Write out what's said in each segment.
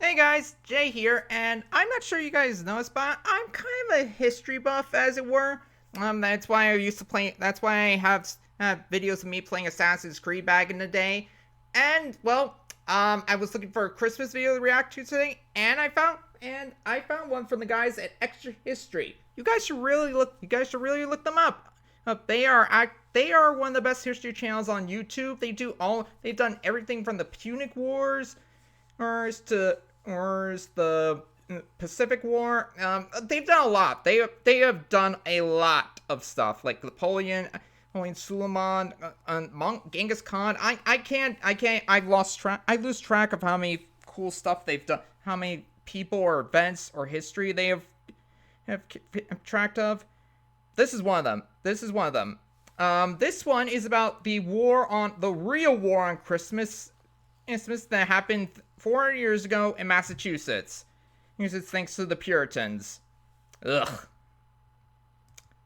Hey guys, Jay here, and I'm not sure you guys know this, but I'm kind of a history buff, as it were. That's why I used to play. That's why I have videos of me playing Assassin's Creed back in the day. And well, I was looking for a Christmas video to react to today, and I found one from the guys at Extra History. You guys should really look. You guys should really look them up. They are one of the best history channels on YouTube. They've done everything from the Punic Wars or the Pacific War. They've done a lot. They have done a lot of stuff like Napoleon, Suleiman, Genghis Khan. I lose track of how many cool stuff they've done, how many people or events or history they have tracked of. This is one of them. This one is about the real war on Christmas that happened 400 years ago in Massachusetts. It's thanks to the Puritans. Ugh.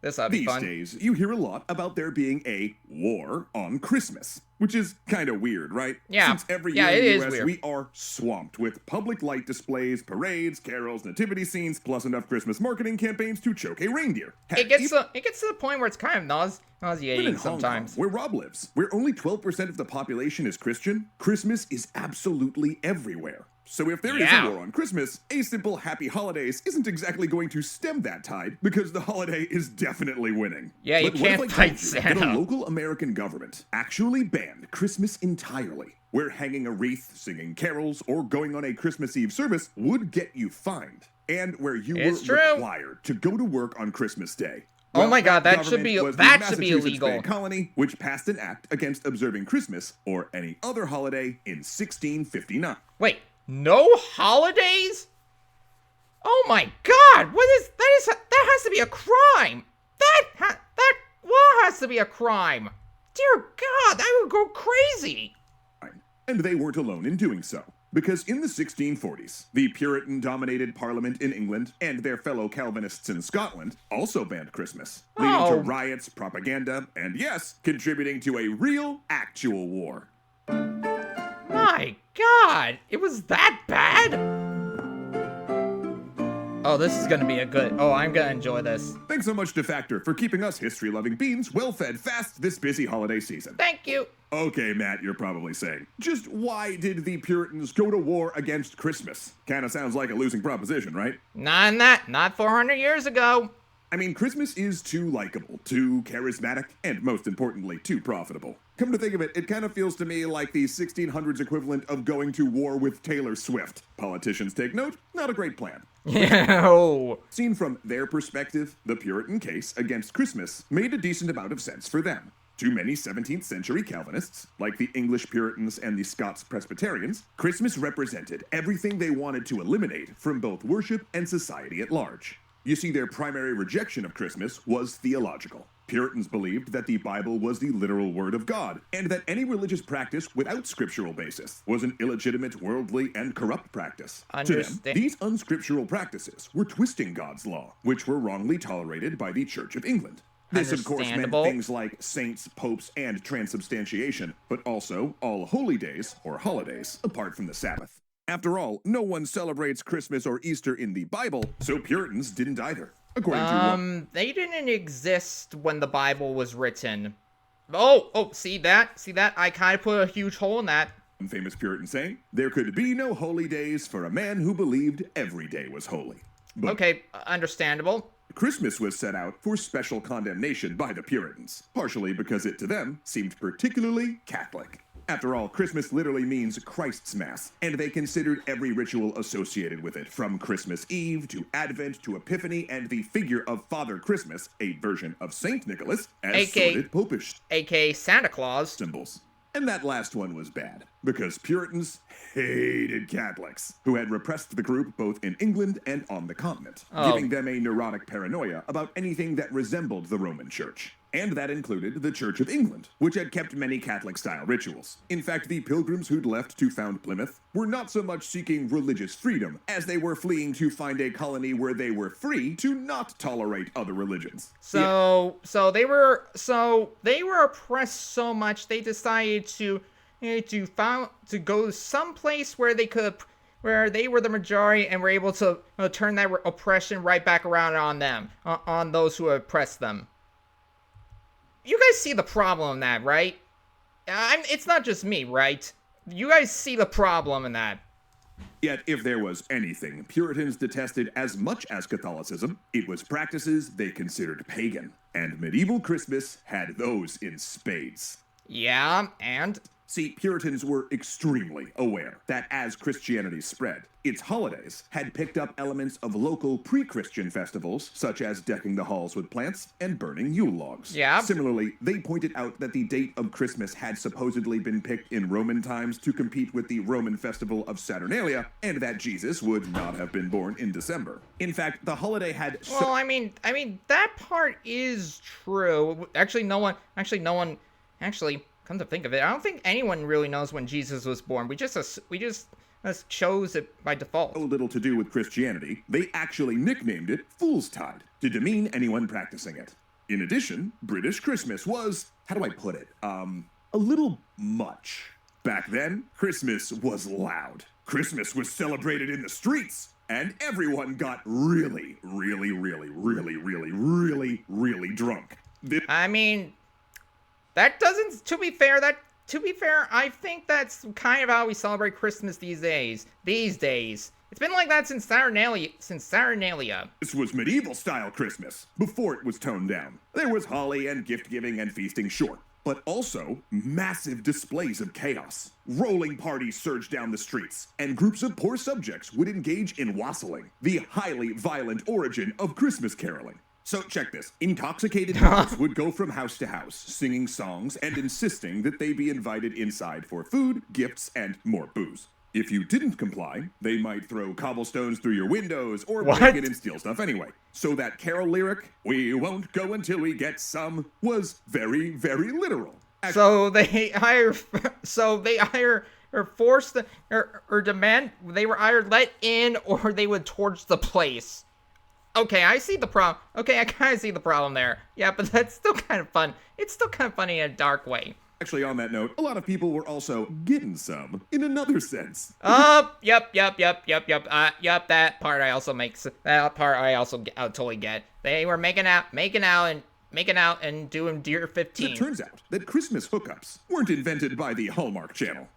This ought to be fun. These days, you hear a lot about there being a war on Christmas, which is kind of weird, right? Yeah. Since every year it in is the US, weird. we are swamped with public light displays, parades, carols, nativity scenes, plus enough Christmas marketing campaigns to choke a reindeer. Heck, It gets to the point where it's kind of nauseating even in Hong sometimes. Kong, where Rob lives, where only 12% of the population is Christian, Christmas is absolutely everywhere. So if there is a war on Christmas, a simple happy holidays isn't exactly going to stem that tide, because the holiday is definitely winning. Yeah, you But what can't if I fight told you that Santa. a local American government actually banned Christmas entirely, where hanging a wreath, singing carols, or going on a Christmas Eve service would get you fined, and where you were required to go to work on Christmas Day? Oh my God, that should government be was the illegal. Massachusetts Bay Colony, which passed an act against observing Christmas or any other holiday in 1659. Wait, no holidays? Oh my God, that has to be a crime. That has to be a crime. Dear God, I would go crazy. And they weren't alone in doing so. Because in the 1640s, the Puritan-dominated Parliament in England and their fellow Calvinists in Scotland also banned Christmas, leading to riots, propaganda, and yes, contributing to a real, actual war. My God, it was that bad? Oh, this is gonna be I'm gonna enjoy this. Thanks so much to Factor for keeping us history-loving beans well-fed fast this busy holiday season. Thank you. Okay, Matt, you're probably saying, just why did the Puritans go to war against Christmas? Kinda sounds like a losing proposition, right? Not 400 years ago. I mean, Christmas is too likable, too charismatic, and most importantly, too profitable. Come to think of it, it kind of feels to me like the 1600s equivalent of going to war with Taylor Swift. Politicians take note, not a great plan. Yeah. Seen from their perspective, the Puritan case against Christmas made a decent amount of sense for them. To many 17th century Calvinists, like the English Puritans and the Scots Presbyterians, Christmas represented everything they wanted to eliminate from both worship and society at large. You see, their primary rejection of Christmas was theological. Puritans believed that the Bible was the literal word of God, and that any religious practice without scriptural basis was an illegitimate, worldly, and corrupt practice. To them, these unscriptural practices were twisting God's law, which were wrongly tolerated by the Church of England. This, of course, meant things like saints, popes, and transubstantiation, but also all holy days, or holidays, apart from the Sabbath. After all, no one celebrates Christmas or Easter in the Bible, so Puritans didn't either. According to They didn't exist when the Bible was written. See that? I kind of put a huge hole in that. one famous Puritan saying, there could be no holy days for a man who believed every day was holy. But okay, understandable. Christmas was set out for special condemnation by the Puritans, partially because it to them seemed particularly Catholic. After all, Christmas literally means Christ's Mass, and they considered every ritual associated with it, from Christmas Eve to Advent to Epiphany and the figure of Father Christmas, a version of Saint Nicholas, as sordid popish, aka Santa Claus, symbols. And that last one was bad, because Puritans hated Catholics, who had repressed the group both in England and on the continent, giving them a neurotic paranoia about anything that resembled the Roman Church. And that included the Church of England, which had kept many Catholic-style rituals. In fact, the pilgrims who'd left to found Plymouth were not so much seeking religious freedom as they were fleeing to find a colony where they were free to not tolerate other religions. So they were oppressed so much they decided to go someplace where they could where they were the majority and were able to turn that oppression right back around on them, on those who oppressed them. You guys see the problem in that, right? It's not just me, right? You guys see the problem in that. Yet, if there was anything Puritans detested as much as Catholicism, it was practices they considered pagan. And medieval Christmas had those in spades. Yeah, and? See, Puritans were extremely aware that as Christianity spread, its holidays had picked up elements of local pre-Christian festivals, such as decking the halls with plants and burning Yule logs. Yeah. Similarly, they pointed out that the date of Christmas had supposedly been picked in Roman times to compete with the Roman festival of Saturnalia, and that Jesus would not have been born in December. In fact, the holiday had Well, I mean, that part is true. Actually, come to think of it, I don't think anyone really knows when Jesus was born. We just chose it by default. So little to do with Christianity, they actually nicknamed it Fool's Tide to demean anyone practicing it. In addition, British Christmas was, how do I put it, a little much. Back then, Christmas was loud. Christmas was celebrated in the streets, and everyone got really, really, really, really, really, really, really drunk. I mean, that doesn't, to be fair, I think that's kind of how we celebrate Christmas these days. It's been like that since Saturnalia. This was medieval-style Christmas, before it was toned down. There was holly and gift-giving and feasting, sure, but also massive displays of chaos. Rolling parties surged down the streets, and groups of poor subjects would engage in wassailing, the highly violent origin of Christmas caroling. So check this. Intoxicated mothers would go from house to house, singing songs and insisting that they be invited inside for food, gifts, and more booze. If you didn't comply, they might throw cobblestones through your windows or break it and steal stuff anyway. So that carol lyric, "We won't go until we get some," was very, very literal. So they demand, they were either let in or they would torch the place. Okay, I see the problem. Okay, I kind of see the problem there. Yeah, but that's still kind of fun. It's still kind of funny in a dark way. Actually, on that note, a lot of people were also getting some in another sense. Yep. That part I also totally get. They were making out and doing Deer 15. It turns out that Christmas hookups weren't invented by the Hallmark Channel.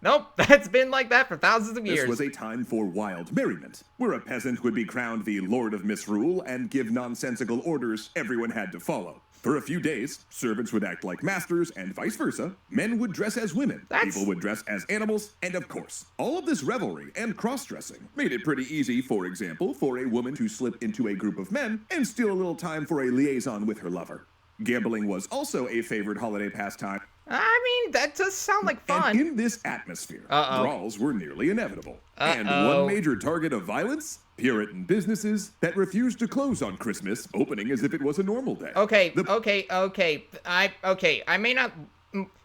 Nope, that's been like that for thousands of years. This was a time for wild merriment, where a peasant would be crowned the Lord of Misrule and give nonsensical orders everyone had to follow. For a few days, servants would act like masters and vice versa. Men would dress as women, people would dress as animals, and of course, all of this revelry and cross-dressing made it pretty easy, for example, for a woman to slip into a group of men and steal a little time for a liaison with her lover. Gambling was also a favored holiday pastime. I mean, that does sound like fun. And in this atmosphere, brawls were nearly inevitable. And one major target of violence? Puritan businesses that refused to close on Christmas, opening as if it was a normal day. Okay. I may not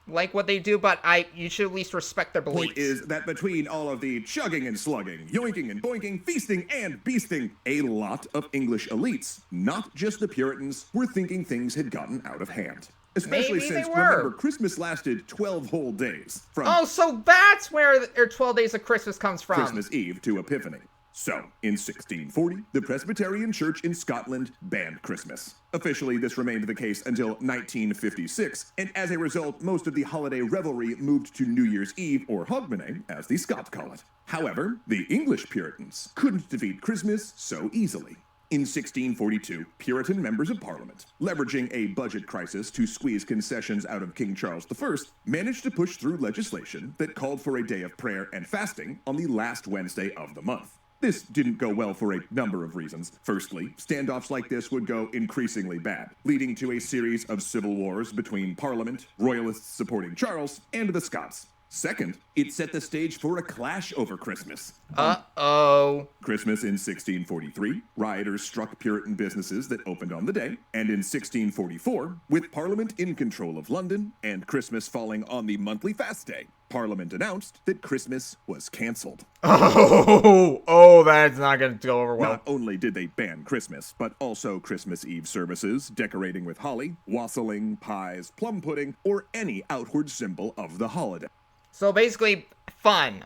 like what they do, but you should at least respect their beliefs. Point is that between all of the chugging and slugging, yoinking and boinking, feasting and beasting, a lot of English elites, not just the Puritans, were thinking things had gotten out of hand. Especially since, remember, Christmas lasted 12 whole days. So that's where 12 days of Christmas comes from. Christmas Eve to Epiphany. So, in 1640, the Presbyterian Church in Scotland banned Christmas. Officially, this remained the case until 1956, and as a result, most of the holiday revelry moved to New Year's Eve, or Hogmanay, as the Scots call it. However, the English Puritans couldn't defeat Christmas so easily. In 1642, Puritan members of Parliament, leveraging a budget crisis to squeeze concessions out of King Charles I, managed to push through legislation that called for a day of prayer and fasting on the last Wednesday of the month. This didn't go well for a number of reasons. Firstly, standoffs like this would go increasingly bad, leading to a series of civil wars between Parliament, royalists supporting Charles, and the Scots. Second, it set the stage for a clash over Christmas. Christmas in 1643, rioters struck Puritan businesses that opened on the day, and in 1644, with Parliament in control of London and Christmas falling on the monthly fast day, Parliament announced that Christmas was cancelled. That's not going to go over well. Not only did they ban Christmas, but also Christmas Eve services, decorating with holly, wassailing, pies, plum pudding, or any outward symbol of the holiday. So basically, fun.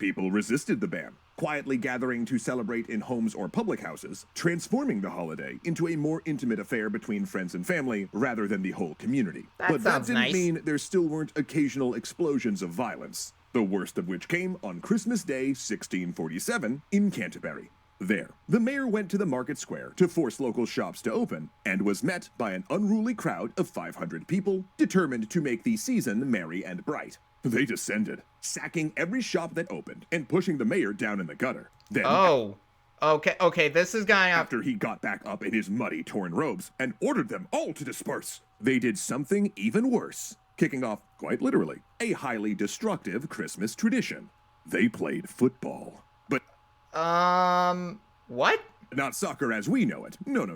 People resisted the ban, quietly gathering to celebrate in homes or public houses, transforming the holiday into a more intimate affair between friends and family rather than the whole community. That But sounds that didn't nice. mean there still weren't occasional explosions of violence, the worst of which came on Christmas Day 1647 in Canterbury. There, the mayor went to the market square to force local shops to open and was met by an unruly crowd of 500 people determined to make the season merry and bright. They descended, sacking every shop that opened and pushing the mayor down in the gutter. Then, Oh. Okay, this is going up. after he got back up in his muddy, torn robes and ordered them all to disperse, they did something even worse, kicking off, quite literally, a highly destructive Christmas tradition. They played football. But What? not soccer as we know it. No.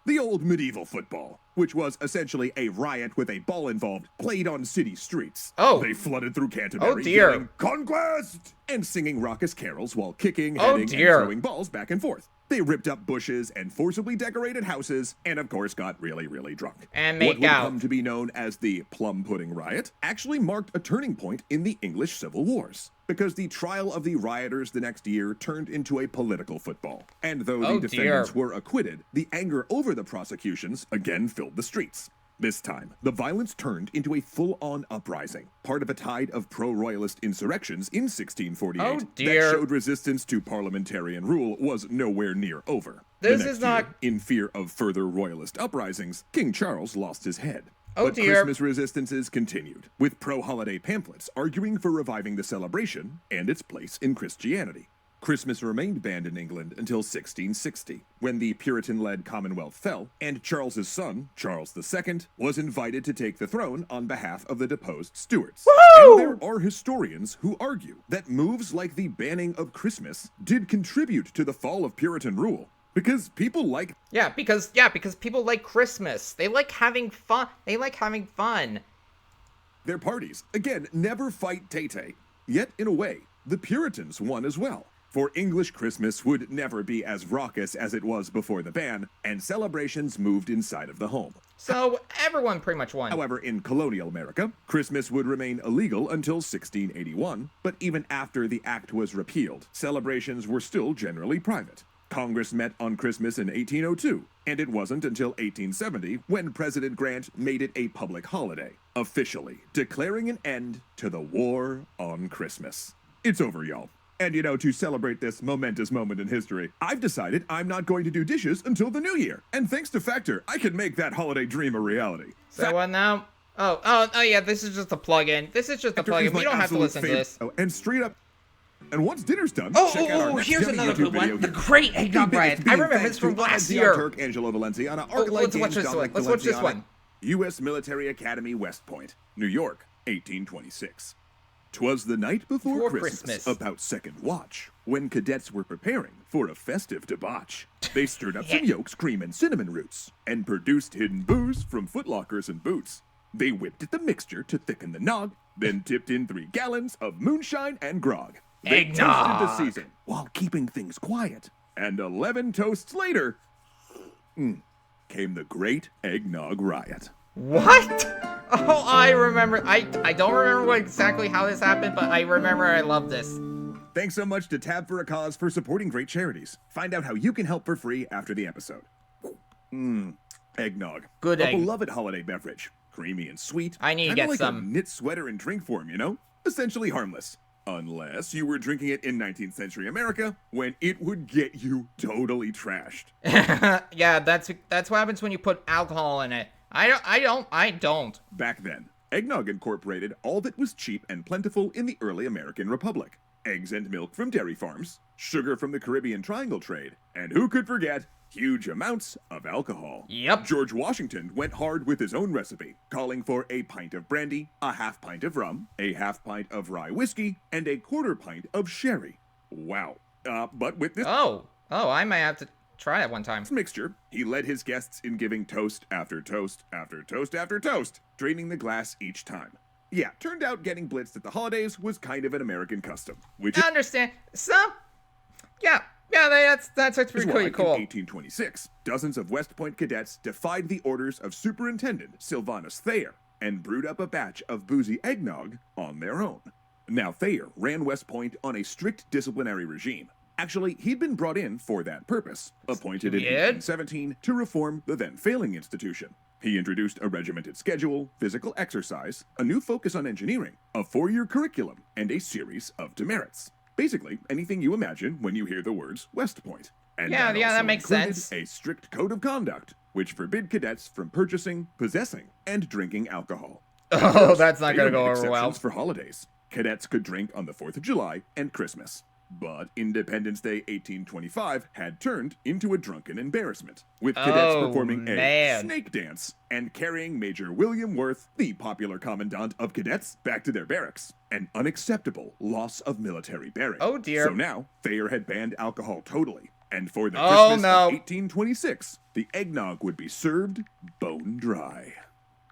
The old medieval football, which was essentially a riot with a ball involved, played on city streets. Oh. They flooded through Canterbury, Oh, dear. yelling, "Conquest!" and singing raucous carols while kicking, Oh, heading, and dear. throwing balls back and forth. They ripped up bushes and forcibly decorated houses, and of course got really, really drunk. And What make would out. come to be known as the Plum Pudding Riot actually marked a turning point in the English Civil Wars, because the trial of the rioters the next year turned into a political football. And though Oh, the defendants dear. were acquitted, the anger over the prosecutions again filled the streets. This time, the violence turned into a full-on uprising, part of a tide of pro-royalist insurrections in 1648 Oh, dear. that showed resistance to parliamentarian rule was nowhere near over. This The next is not- year, in fear of further royalist uprisings, King Charles lost his head. Oh, But dear. Christmas resistances continued, with pro-holiday pamphlets arguing for reviving the celebration and its place in Christianity. Christmas remained banned in England until 1660, when the Puritan-led Commonwealth fell, and Charles's son, Charles II, was invited to take the throne on behalf of the deposed Stuarts. Woo! And there are historians who argue that moves like the banning of Christmas did contribute to the fall of Puritan rule, because people like Because people like Christmas. They like having fun. their parties. Again, never fight Tay-Tay. Yet, in a way, the Puritans won as well. For English Christmas would never be as raucous as it was before the ban, and celebrations moved inside of the home. So everyone pretty much won. However, in colonial America, Christmas would remain illegal until 1681, but even after the act was repealed, celebrations were still generally private. Congress met on Christmas in 1802, and it wasn't until 1870 when President Grant made it a public holiday, officially declaring an end to the War on Christmas. It's over, y'all. And to celebrate this momentous moment in history, I've decided I'm not going to do dishes until the new year. And thanks to Factor, I can make that holiday dream a reality. So what now? Oh yeah, this is just a plug-in. This is just a Factor plug-in. is We my don't have to absolute listen to favorite. this. Oh, and straight up. And once dinner's done, check out our next Here's yummy another YouTube good one. video The here. great Eggnog The Riot. biggest I being remember thanks this from to last Ardhan year. Turk, Angelo Valenciana, Oh, Arclight let's watch Games, this one. Dominic Let's watch this Valenciana, one. U.S. Military Academy, West Point, New York, 1826. 'Twas the night before Christmas, about second watch, when cadets were preparing for a festive debauch. They stirred up some yolks, cream, and cinnamon roots, and produced hidden booze from footlockers and boots. They whipped at the mixture to thicken the nog, then tipped in 3 gallons of moonshine and grog. They Eggnog. toasted the season while keeping things quiet. And 11 toasts later, came the Great Eggnog Riot. What? Oh, I remember. I don't remember exactly how this happened, but I remember I love this. Thanks so much to Tab for a Cause for supporting great charities. Find out how you can help for free after the episode. Eggnog. Good A egg. beloved holiday beverage. Creamy and sweet. I need to Kinda get like some. a knit sweater in drink form, Essentially harmless. Unless you were drinking it in 19th century America, when it would get you totally trashed. Yeah, that's what happens when you put alcohol in it. I don't. Back then, eggnog incorporated all that was cheap and plentiful in the early American Republic. Eggs and milk from dairy farms, sugar from the Caribbean Triangle trade, and who could forget huge amounts of alcohol. Yep. George Washington went hard with his own recipe, calling for a pint of brandy, a half pint of rum, a half pint of rye whiskey, and a quarter pint of sherry. Wow. But with this Oh, I might have to try that one time. mixture, he led his guests in giving toast after toast after toast after toast, draining the glass each time. Yeah, turned out getting blitzed at the holidays was kind of an American custom, which I understand. So, yeah, that's is pretty why cool. in 1826, dozens of West Point cadets defied the orders of Superintendent Sylvanus Thayer and brewed up a batch of boozy eggnog on their own. Now, Thayer ran West Point on a strict disciplinary regime. Actually, he'd been brought in for that purpose, appointed in 1817 to reform the then failing institution. He introduced a regimented schedule, physical exercise, a new focus on engineering, a 4-year curriculum, and a series of demerits. Basically, anything you imagine when you hear the words West Point. And that makes sense. A strict code of conduct, which forbid cadets from purchasing, possessing, and drinking alcohol. Oh, that's not going to go over exceptions well. for holidays. Cadets could drink on the 4th of July and Christmas. But Independence Day 1825 had turned into a drunken embarrassment, with cadets performing a snake dance and carrying Major William Worth, the popular commandant of cadets, back to their barracks. An unacceptable loss of military bearing. Oh dear. So now, Thayer had banned alcohol totally. And for the Christmas of 1826, the eggnog would be served bone dry.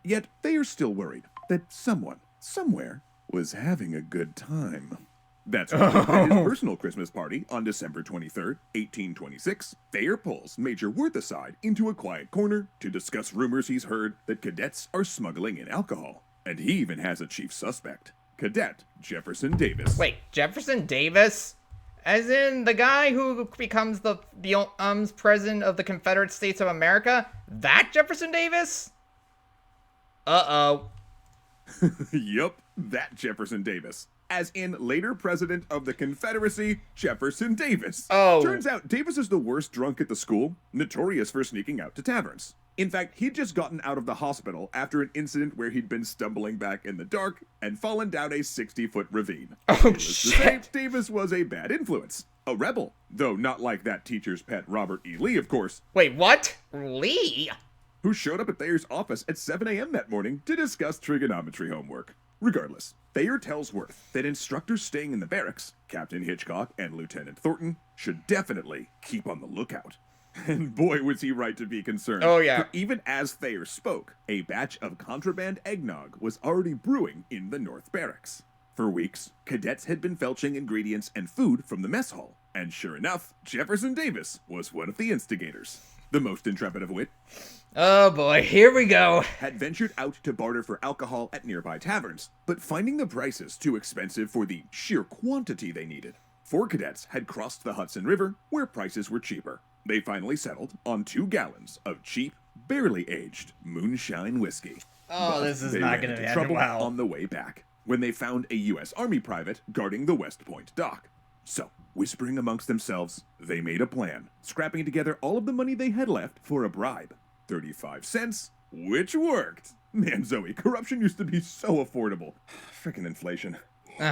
Yet Thayer's still worried that someone, somewhere, was having a good time. That's why at his personal Christmas party on December 23rd, 1826, Thayer pulls Major Worth aside into a quiet corner to discuss rumors he's heard that cadets are smuggling in alcohol. And he even has a chief suspect, Cadet Jefferson Davis. Wait, Jefferson Davis? As in the guy who becomes the president of the Confederate States of America? That Jefferson Davis? Uh-oh. Yup, that Jefferson Davis. As in later president of the Confederacy, Jefferson Davis. Oh. Turns out Davis is the worst drunk at the school, notorious for sneaking out to taverns. In fact, he'd just gotten out of the hospital after an incident where he'd been stumbling back in the dark and fallen down a 60-foot ravine. Oh, shit. Davis was a bad influence. A rebel. Though not like that teacher's pet Robert E. Lee, of course. Wait, what? Lee? Who showed up at Thayer's office at 7 a.m. that morning to discuss trigonometry homework. Regardless, Thayer tells Worth that instructors staying in the barracks, Captain Hitchcock and Lieutenant Thornton, should definitely keep on the lookout. And boy, was he right to be concerned. Oh, yeah. For even as Thayer spoke, a batch of contraband eggnog was already brewing in the North Barracks. For weeks, cadets had been felching ingredients and food from the mess hall. And sure enough, Jefferson Davis was one of the instigators. The most intrepid of wit. Oh boy, here we go. Had ventured out to barter for alcohol at nearby taverns, but finding the prices too expensive for the sheer quantity they needed. 4 cadets had crossed the Hudson River, where prices were cheaper. They finally settled on 2 gallons of cheap, barely aged moonshine whiskey. Oh, But this is they not ran going to into end trouble well. on the way back, when they found a U.S. Army private guarding the West Point dock. So, whispering amongst themselves, they made a plan, scrapping together all of the money they had left for a bribe. 35 cents, which worked. Man, Zoe, corruption used to be so affordable. Frickin' inflation. So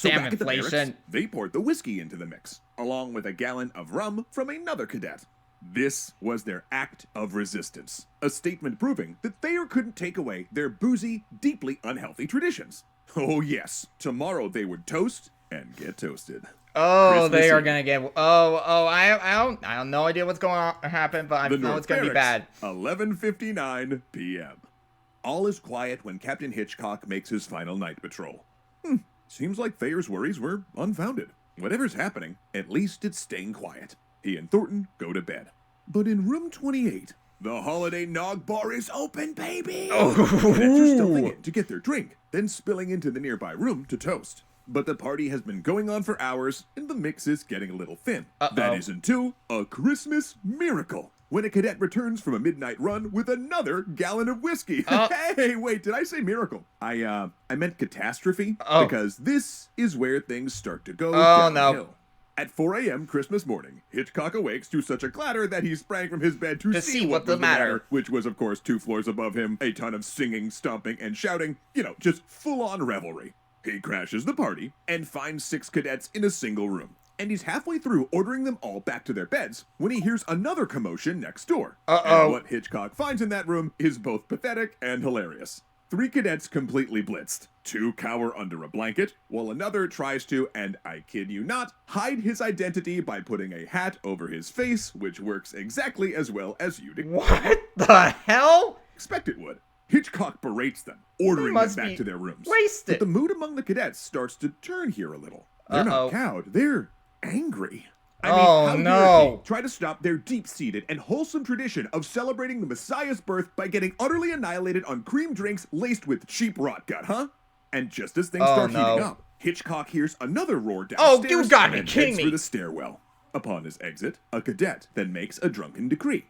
Damn back at the barracks, inflation. they poured the whiskey into the mix, along with a gallon of rum from another cadet. This was their act of resistance, a statement proving that Thayer couldn't take away their boozy, deeply unhealthy traditions. Oh yes, tomorrow they would toast and get toasted. Oh, Christmas they are Eve. gonna get. I have no idea what's going to happen, but I The know North it's gonna be Barracks, bad. 11:59 p.m. All is quiet when Captain Hitchcock makes his final night patrol. Seems like Thayer's worries were unfounded. Whatever's happening, at least it's staying quiet. He and Thornton go to bed. But in room 28, the holiday nog bar is open, baby! Cadets are stuffing in to get their drink, then spilling into the nearby room to toast. But the party has been going on for hours, and the mix is getting a little thin. That is until a Christmas miracle, when a cadet returns from a midnight run with another gallon of whiskey. Hey, wait, did I say miracle? I meant catastrophe, because this is where things start to go downhill. No. At 4 a.m. Christmas morning, Hitchcock awakes to such a clatter that he sprang from his bed to see what was the matter, which was, of course, 2 floors above him, a ton of singing, stomping, and shouting, just full-on revelry. He crashes the party and finds 6 cadets in a single room. And he's halfway through ordering them all back to their beds when he hears another commotion next door. And what Hitchcock finds in that room is both pathetic and hilarious. 3 cadets completely blitzed. 2 cower under a blanket, while another tries to, and I kid you not, hide his identity by putting a hat over his face, which works exactly as well as you'd What the hell? expect it would. Hitchcock berates them, ordering them back to their rooms. Wasted. But the mood among the cadets starts to turn here a little. They're not cowed, they're angry. I mean, how dare he try to stop their deep-seated and wholesome tradition of celebrating the Messiah's birth by getting utterly annihilated on cream drinks laced with cheap rot gut, huh? And just as things start heating up, Hitchcock hears another roar Oh, downstairs you gotta be and kidding heads me. for the stairwell. Upon his exit, a cadet then makes a drunken decree.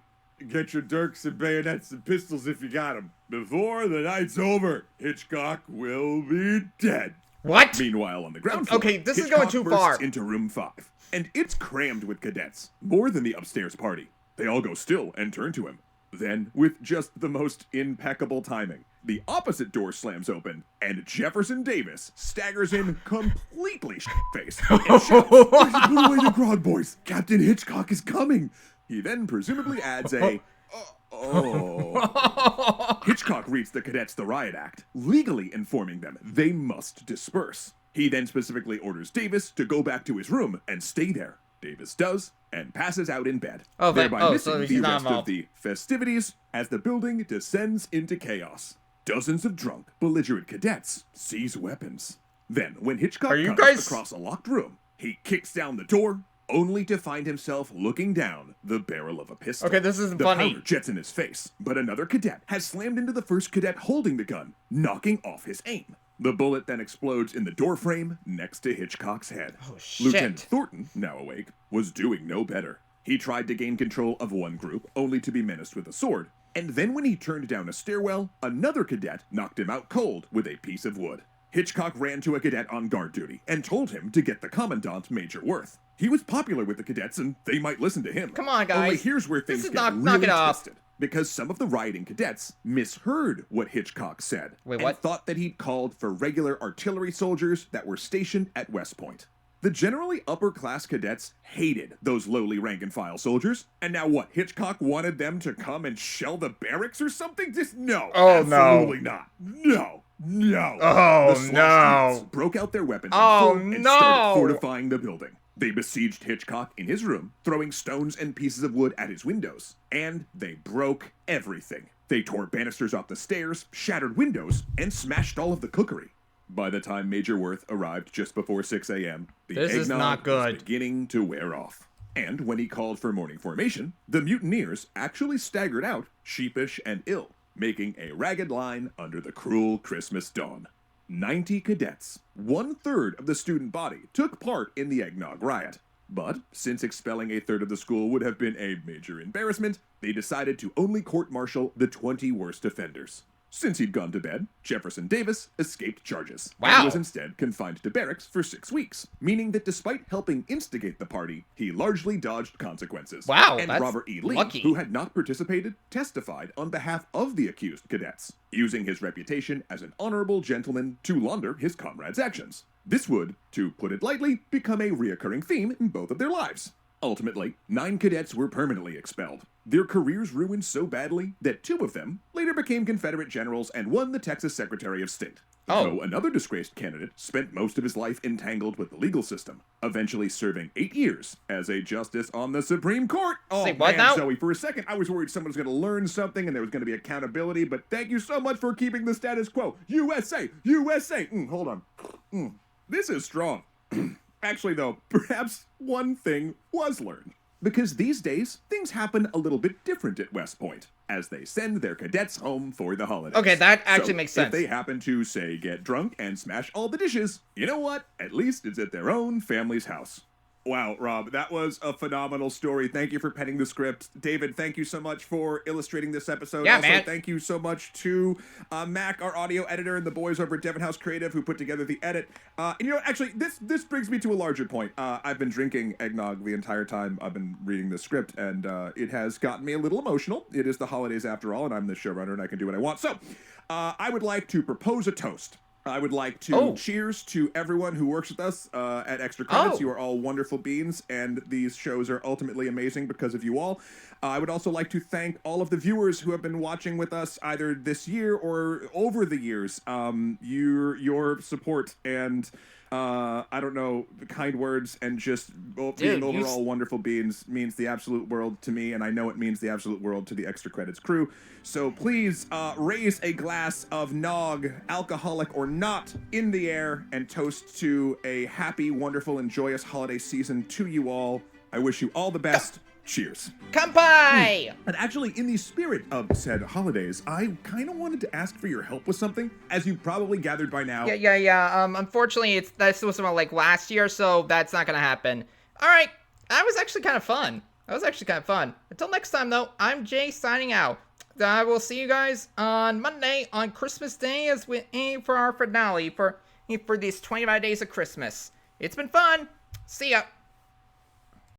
Get your dirks and bayonets and pistols if you got 'em. Before the night's over, Hitchcock will be dead. What? Meanwhile, on the ground floor, Okay, this is Hitchcock going too bursts far. into room 5, and it's crammed with cadets, more than the upstairs party. They all go still and turn to him. Then, with just the most impeccable timing, the opposite door slams open, and Jefferson Davis staggers in completely shit-faced and shouts, "Put away the grog, boys! Captain Hitchcock is coming!" He then presumably adds a, "Oh." Hitchcock reads the cadets the riot act, legally informing them they must disperse. He then specifically orders Davis to go back to his room and stay there. Davis does, and passes out in bed, thereby missing the rest of the festivities as the building descends into chaos. Dozens of drunk, belligerent cadets seize weapons. Then, when Hitchcock comes across a locked room, he kicks down the door, only to find himself looking down the barrel of a pistol. Okay, this isn't the funny. powder jets in his face, but another cadet has slammed into the first cadet holding the gun, knocking off his aim. The bullet then explodes in the doorframe next to Hitchcock's head. Oh, shit. Lieutenant Thornton, now awake, was doing no better. He tried to gain control of one group, only to be menaced with a sword. And then when he turned down a stairwell, another cadet knocked him out cold with a piece of wood. Hitchcock ran to a cadet on guard duty and told him to get the Commandant, Major Worth. He was popular with the cadets and they might listen to him. Come on, guys. Only here's where things get knock really it off. twisted. Because some of the rioting cadets misheard what Hitchcock said and thought that he'd called for regular artillery soldiers that were stationed at West Point. The generally upper-class cadets hated those lowly rank-and-file soldiers, and now what, Hitchcock wanted them to come and shell the barracks or something? Just no, absolutely not. No. Oh, the no. broke out their weapons Oh, and started fortifying the building. They besieged Hitchcock in his room, throwing stones and pieces of wood at his windows. And they broke everything. They tore banisters off the stairs, shattered windows, and smashed all of the cookery. By the time Major Worth arrived just before 6 a.m., the eggnog was beginning to wear off. And when he called for morning formation, the mutineers actually staggered out, sheepish and ill, making a ragged line under the cruel Christmas dawn. 90 cadets, 1/3 of the student body, took part in the Eggnog Riot. But since expelling 1/3 of the school would have been a major embarrassment, they decided to only court-martial the 20 worst offenders. Since he'd gone to bed, Jefferson Davis escaped charges and was instead confined to barracks for 6 weeks, meaning that despite helping instigate the party, he largely dodged consequences. And Robert E. Lee, who had not participated, testified on behalf of the accused cadets, using his reputation as an honorable gentleman to launder his comrades' actions. This would, to put it lightly, become a reoccurring theme in both of their lives. Ultimately, 9 cadets were permanently expelled. Their careers ruined so badly that 2 of them later became Confederate generals and won the Texas Secretary of State. Though another disgraced candidate spent most of his life entangled with the legal system, eventually serving 8 years as a justice on the Supreme Court. Zoe, for a second I was worried someone was going to learn something and there was going to be accountability, but thank you so much for keeping the status quo. USA! USA! Hold on. This is strong. Actually, though, perhaps one thing was learned. Because these days, things happen a little bit different at West Point, as they send their cadets home for the holidays. Okay, that actually makes sense. If they happen to, say, get drunk and smash all the dishes, you know what? At least it's at their own family's house. Wow, Rob, that was a phenomenal story. Thank you for penning the script. David, thank you so much for illustrating this episode. Yeah, also, man. Thank you so much to Mac, our audio editor, and the boys over at Devon House Creative who put together the edit. And you know, actually, this brings me to a larger point. I've been drinking eggnog the entire time I've been reading this script, and it has gotten me a little emotional. It is the holidays after all, and I'm the showrunner, and I can do what I want. So, I would like to propose a toast. I would like to cheers to everyone who works with us at Extra Credits. You are all wonderful beings, and these shows are ultimately amazing because of you all. I would also like to thank all of the viewers who have been watching with us either this year or over the years. Your support and I don't know, the kind words and just being overall wonderful beings means the absolute world to me, and I know it means the absolute world to the Extra Credits crew. So please raise a glass of nog, alcoholic or not, in the air and toast to a happy, wonderful, and joyous holiday season to you all. I wish you all the best. Cheers. Kampai! And actually, in the spirit of said holidays, I kind of wanted to ask for your help with something. As you probably gathered by now, Yeah. Unfortunately, this was from like last year, so that's not gonna happen. All right, that was actually kind of fun. Until next time, though, I'm Jay signing out. I will see you guys on Monday on Christmas Day as we aim for our finale for these 25 days of Christmas. It's been fun. See ya.